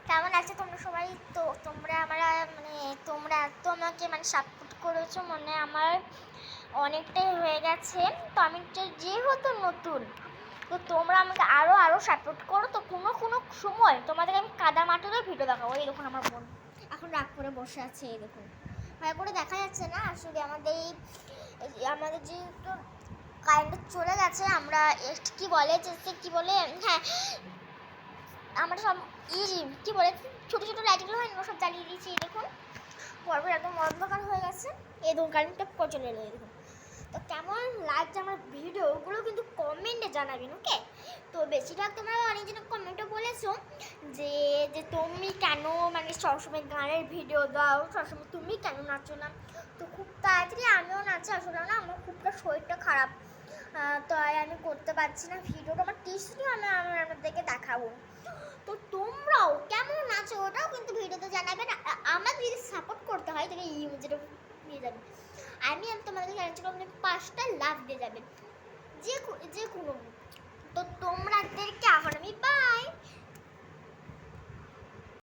কেমন আছে তোমরা সবাই? তো তোমরা তোমরা এত আমাকে সাপোর্ট করেছো, আমার অনেকটাই হয়ে গেছে। তো আমি যেহেতু নতুন, তো তোমরা আমাকে আরও আরও সাপোর্ট করো। তো কোনো কোনো সময় তোমাদেরকে আমি কাদা মাটিরও ভিডিও দেখাবো। এই দেখুন আমার বোন এখন রাগ করে বসে আছে, এই দেখুন ভালো করে দেখা যাচ্ছে না। আসলে আমাদের যেহেতু কারেন্ট চলে গেছে, আমরা কি বলে হ্যাঁ, আমরা সব কি বলে ছোটো ছোটো লাইটগুলো হয় না, সব জ্বালিয়ে দিয়েছি। দেখুন পরপর একদম অন্ধকার হয়ে গেছে। এই দেখুন কারেন্টটা চলে এলো। এই দেখুন। তো কেমন লাগছে আমার ভিডিওগুলো কিন্তু কমেন্টে জানাবেন, ওকে? তো বেশিরভাগ তোমরা অনেকজন কমেন্টে বলেছো যে যে তুমি কেন সবসময় গানের ভিডিও দাও, সবসময় তুমি কেন নাচো না। তো খুব তাড়াতাড়ি আমিও নাচি। আসলে না, আমার খুবটা শরীরটা খারাপ, তাই আমি করতে পারছি না ভিডিওটা। আমার টিস্যু আমি আপনাদেরকে দেখাবো। তো তোমরাও কেমন আছো ওটাও কিন্তু ভিডিওতে জানাবেন। আমাকে যদি সাপোর্ট করতে হয় তাহলে যেটা নিয়ে যাবেন। আমি তোমাদেরকে চ্যালেঞ্জ করবো, 5টা লাভ দিয়ে যাবেন যে কোনো